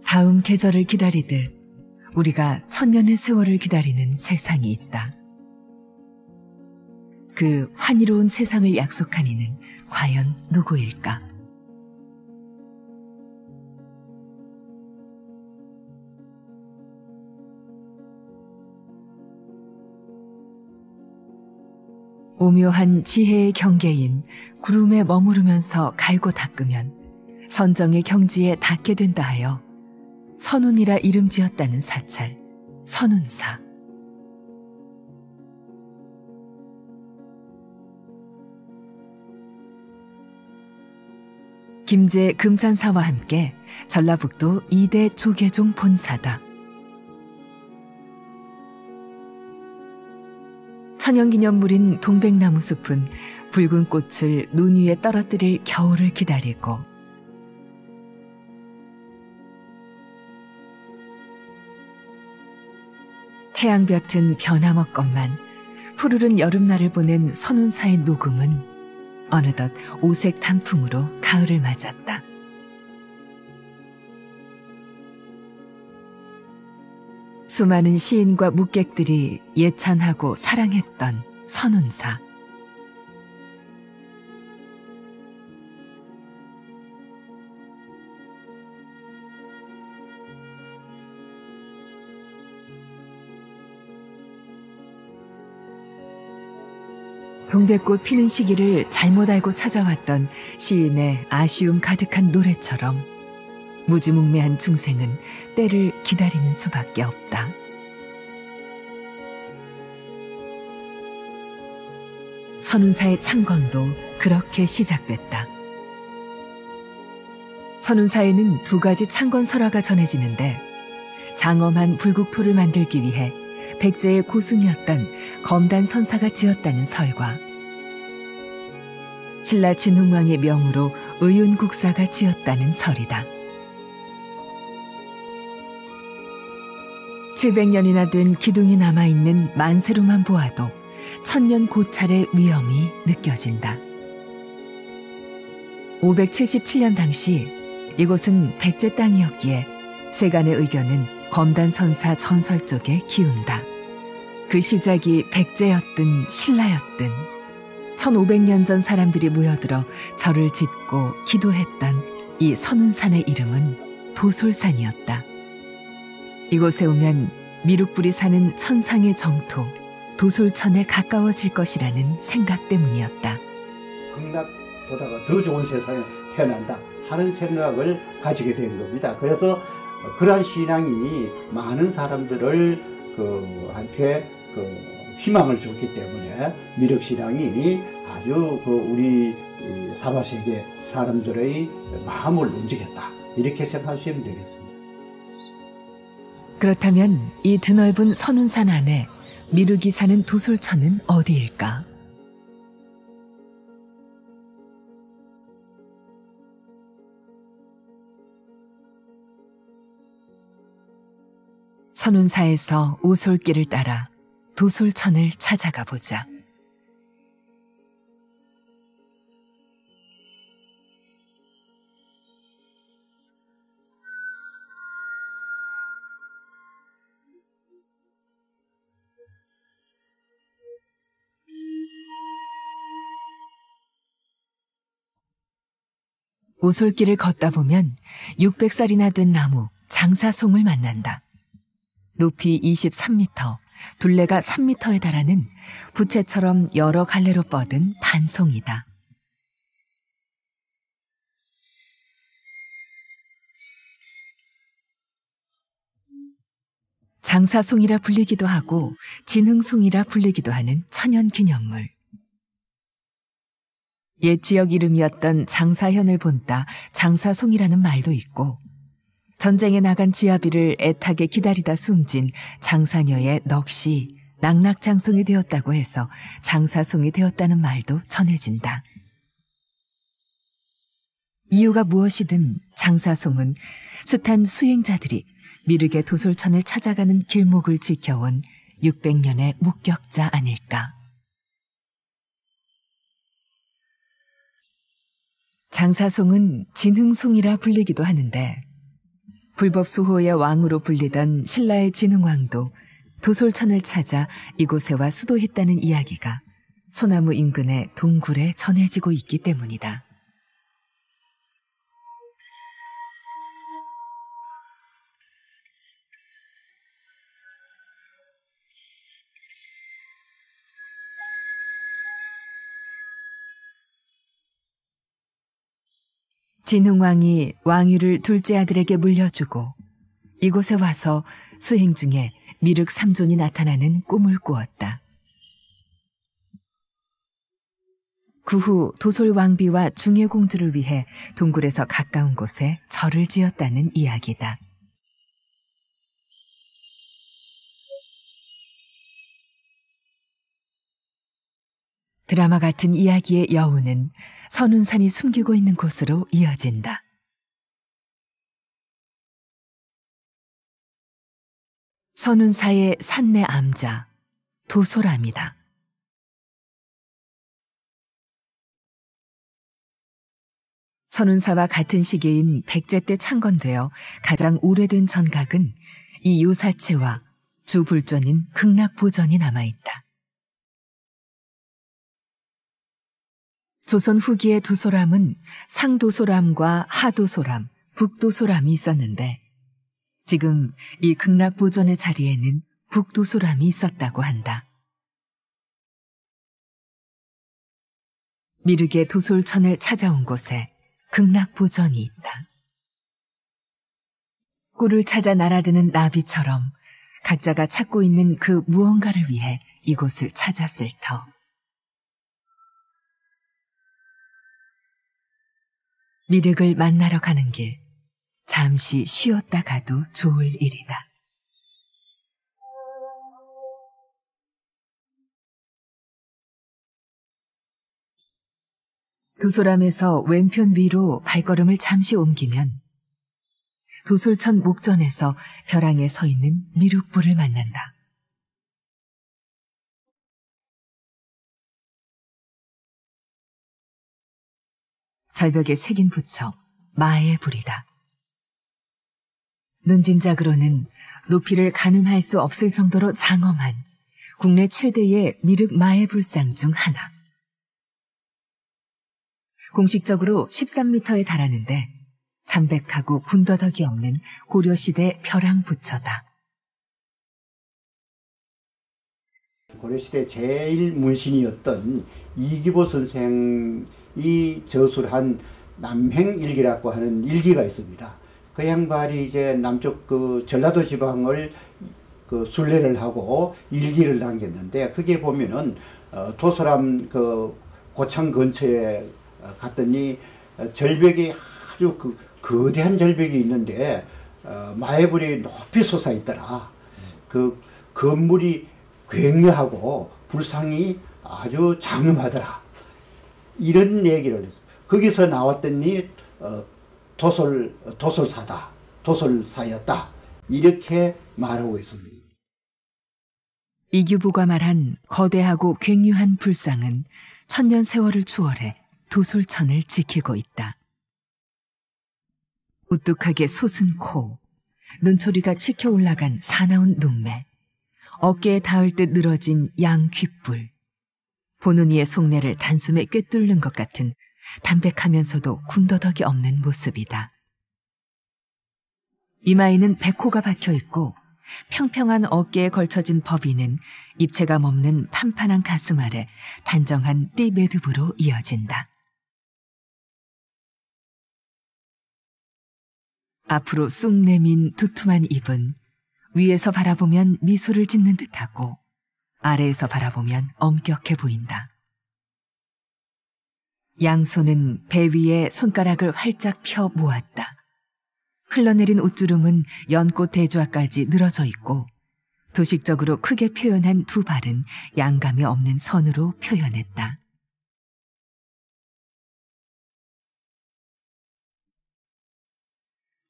다음 계절을 기다리듯 우리가 천년의 세월을 기다리는 세상이 있다. 그 환희로운 세상을 약속한 이는 과연 누구일까? 오묘한 지혜의 경계인 구름에 머무르면서 갈고 닦으면 선정의 경지에 닿게 된다 하여 선운이라 이름 지었다는 사찰, 선운사. 김제 금산사와 함께 전라북도 2대 조계종 본사다. 천연기념물인 동백나무 숲은 붉은 꽃을 눈 위에 떨어뜨릴 겨울을 기다리고 태양볕은 변함없건만 푸르른 여름날을 보낸 선운사의 녹음은 어느덧 오색 단풍으로 가을을 맞았다. 수많은 시인과 묵객들이 예찬하고 사랑했던 선운사. 동백꽃 피는 시기를 잘못 알고 찾아왔던 시인의 아쉬움 가득한 노래처럼 무지몽매한 중생은 때를 기다리는 수밖에 없다. 선운사의 창건도 그렇게 시작됐다. 선운사에는 2가지 창건 설화가 전해지는데 장엄한 불국토를 만들기 위해 백제의 고순이었던 검단선사가 지었다는 설과 신라 진흥왕의 명으로 의윤국사가 지었다는 설이다. 700년이나 된 기둥이 남아있는 만세로만 보아도 천년 고찰의 위엄이 느껴진다. 577년 당시 이곳은 백제 땅이었기에 세간의 의견은 검단선사 전설 쪽에 기운다. 그 시작이 백제였든 신라였든 1500년 전 사람들이 모여들어 절을 짓고 기도했던 이 선운산의 이름은 도솔산이었다. 이곳에 오면 미륵불이 사는 천상의 정토 도솔천에 가까워질 것이라는 생각 때문이었다. 극락보다가 더 좋은 세상에 태어난다 하는 생각을 가지게 된 겁니다. 그래서 그러한 신앙이 많은 사람들을 한테 희망을 줬기 때문에 미륵신앙이 아주 우리 사바세계 사람들의 마음을 움직였다 이렇게 생각하시면 되겠습니다. 그렇다면 이 드넓은 선운산 안에 미륵이 사는 도솔천은 어디일까? 선운사에서 오솔길을 따라 도솔천을 찾아가 보자. 오솔길을 걷다 보면 600살이나 된 나무 장사송을 만난다. 높이 23m, 둘레가 3m에 달하는 부채처럼 여러 갈래로 뻗은 반송이다. 장사송이라 불리기도 하고 진흥송이라 불리기도 하는 천연기념물. 옛 지역 이름이었던 장사현을 본따 장사송이라는 말도 있고 전쟁에 나간 지아비를 애타게 기다리다 숨진 장사녀의 넋이 낙락장송이 되었다고 해서 장사송이 되었다는 말도 전해진다. 이유가 무엇이든 장사송은 숱한 수행자들이 미륵의 도솔천을 찾아가는 길목을 지켜온 600년의 목격자 아닐까. 장사송은 진흥송이라 불리기도 하는데 불법 수호의 왕으로 불리던 신라의 진흥왕도 도솔천을 찾아 이곳에 와 수도했다는 이야기가 소나무 인근의 동굴에 전해지고 있기 때문이다. 진흥왕이 왕위를 둘째 아들에게 물려주고 이곳에 와서 수행 중에 미륵 3존이 나타나는 꿈을 꾸었다. 그 후 도솔왕비와 중예공주를 위해 동굴에서 가까운 곳에 절을 지었다는 이야기다. 드라마 같은 이야기의 여운은 선운산이 숨기고 있는 곳으로 이어진다. 선운사의 산내 암자, 도솔암이다. 선운사와 같은 시기인 백제 때 창건되어 가장 오래된 전각은 이 요사체와 주불존인 극락보전이 남아있다. 조선 후기의 도솔암은 상도솔암과 하도솔암, 북도솔암이 있었는데 지금 이 극락보존의 자리에는 북도솔암이 있었다고 한다. 미륵의 도솔천을 찾아온 곳에 극락보전이 있다. 꿀을 찾아 날아드는 나비처럼 각자가 찾고 있는 그 무언가를 위해 이곳을 찾았을 터. 미륵을 만나러 가는 길, 잠시 쉬었다 가도 좋을 일이다. 도솔암에서 왼편 위로 발걸음을 잠시 옮기면 도솔천 목전에서 벼랑에 서 있는 미륵불을 만난다. 절벽에 새긴 부처 마의 불이다. 눈진작으로는 높이를 가늠할 수 없을 정도로 장엄한 국내 최대의 미륵 마의 불상 중 하나. 공식적으로 13m에 달하는데 담백하고 군더더기 없는 고려시대 벼랑 부처다. 고려시대 제일 문신이었던 이기보 선생이 저술한 남행일기라고 하는 일기가 있습니다. 그 양반이 이제 남쪽 그 전라도 지방을 그 순례를 하고 일기를 남겼는데, 그게 보면은 도솔암 그 고창 근처에 갔더니 절벽이 아주 그 거대한 절벽이 있는데 마애불이 높이 솟아 있더라. 그 건물이 굉장하고 불상이 아주 장엄하더라. 이런 얘기를 했어요. 거기서 나왔더니 도솔사다, 도솔사였다, 이렇게 말하고 있습니다. 이규보가 말한 거대하고 굉유한 불상은 천년 세월을 추월해 도솔천을 지키고 있다. 우뚝하게 솟은 코, 눈초리가 치켜 올라간 사나운 눈매, 어깨에 닿을 듯 늘어진 양 귓불, 보는 이의 속내를 단숨에 꿰뚫는 것 같은 담백하면서도 군더더기 없는 모습이다. 이마에는 백호가 박혀있고 평평한 어깨에 걸쳐진 법이는 입체감 없는 판판한 가슴 아래 단정한 띠매듭으로 이어진다. 앞으로 쑥 내민 두툼한 입은 위에서 바라보면 미소를 짓는 듯하고 아래에서 바라보면 엄격해 보인다. 양손은 배 위에 손가락을 활짝 펴 모았다. 흘러내린 옷주름은 연꽃 대조화까지 늘어져 있고 도식적으로 크게 표현한 두 발은 양감이 없는 선으로 표현했다.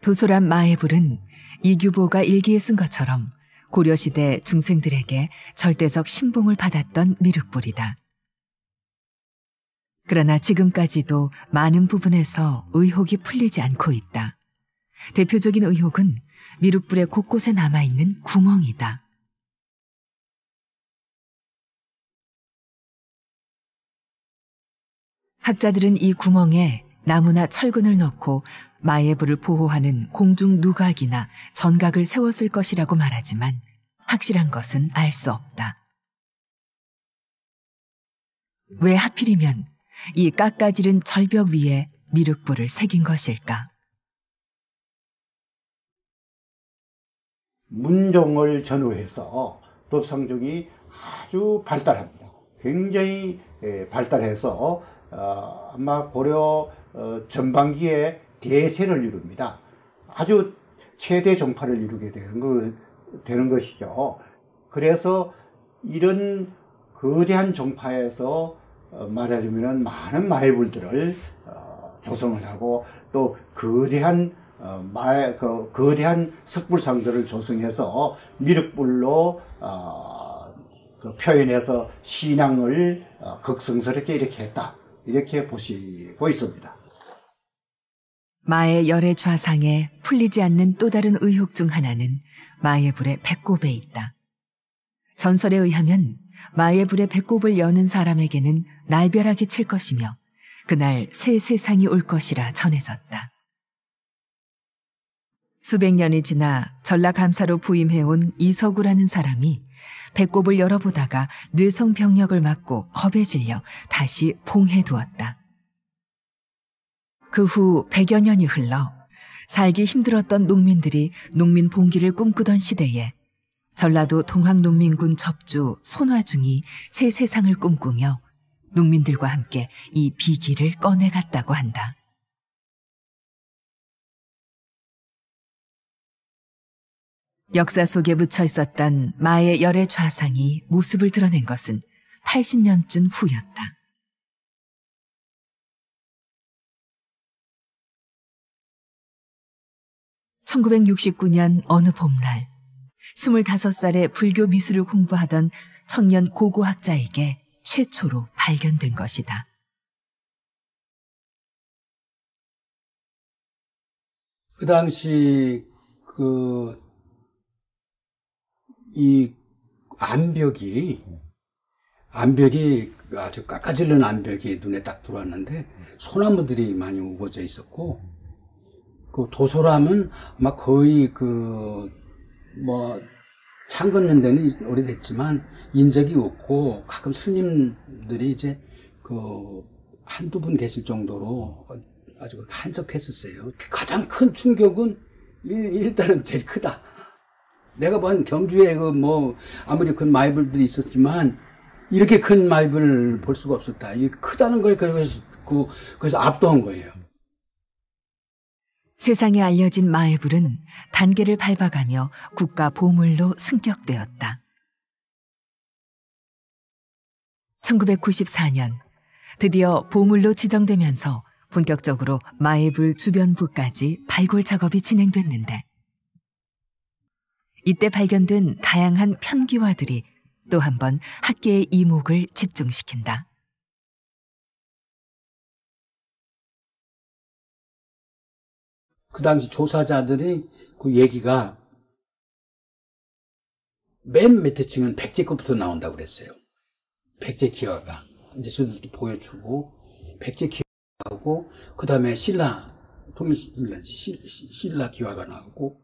도솔암 마애불은 이규보가 일기에 쓴 것처럼 고려시대 중생들에게 절대적 신봉을 받았던 미륵불이다. 그러나 지금까지도 많은 부분에서 의혹이 풀리지 않고 있다. 대표적인 의혹은 미륵불의 곳곳에 남아있는 구멍이다. 학자들은 이 구멍에 나무나 철근을 넣고 마예불을 보호하는 공중 누각이나 전각을 세웠을 것이라고 말하지만 확실한 것은 알 수 없다. 왜 하필이면 이 깎아지른 절벽 위에 미륵불을 새긴 것일까? 문종을 전후해서 법상종이 아주 발달합니다. 굉장히 발달해서 아마 고려 전반기에 대세를 이룹니다. 아주 최대 종파를 이루게 되는 것이죠. 그래서 이런 거대한 종파에서 말하자면 많은 마예불들을 조성을 하고 또 거대한 거대한 석불상들을 조성해서 미륵불로 표현해서 신앙을 극성스럽게 이렇게 했다. 이렇게 보시고 있습니다. 마의 열의 좌상에 풀리지 않는 또 다른 의혹 중 하나는 마예불의 배꼽에 있다. 전설에 의하면 마예불의 배꼽을 여는 사람에게는 날벼락이 칠 것이며 그날 새 세상이 올 것이라 전해졌다. 수백 년이 지나 전라감사로 부임해온 이서구라는 사람이 배꼽을 열어보다가 뇌성병력을 맞고 겁에 질려 다시 봉해두었다. 그 후 100여 년이 흘러 살기 힘들었던 농민들이 농민 봉기를 꿈꾸던 시대에 전라도 동학농민군 접주 손화중이 새 세상을 꿈꾸며 농민들과 함께 이 비기를 꺼내갔다고 한다. 역사 속에 묻혀 있었던 마의 열의 좌상이 모습을 드러낸 것은 80년쯤 후였다. (1969년) 어느 봄날 25살의 불교 미술을 공부하던 청년 고고학자에게 최초로 발견된 것이다. 그 당시 이 암벽이 아주 깎아질른 암벽이 눈에 딱 들어왔는데 소나무들이 많이 우거져 있었고 그 도소람은 아마 거의 창 걷는 데는 오래됐지만 인적이 없고 가끔 스님들이 이제 한두 분 계실 정도로 아주 한적했었어요. 가장 큰 충격은 일단은 제일 크다. 내가 본 경주에 아무리 큰 마이블들이 있었지만 이렇게 큰 마이블을 볼 수가 없었다. 이게 크다는 걸 그래서 압도한 거예요. 세상에 알려진 마예불은 단계를 밟아가며 국가 보물로 승격되었다. 1994년 드디어 보물로 지정되면서 본격적으로 마예불 주변부까지 발굴 작업이 진행됐는데 이때 발견된 다양한 편기화들이 또 한 번 학계의 이목을 집중시킨다. 그 당시 조사자들이 그 얘기가 맨 밑에 층은 백제 것부터 나온다고 그랬어요. 백제 기와가. 이제 저들도 보여주고, 백제 기와가 나오고, 그 다음에 신라, 통일신라, 신라 기와가 나오고,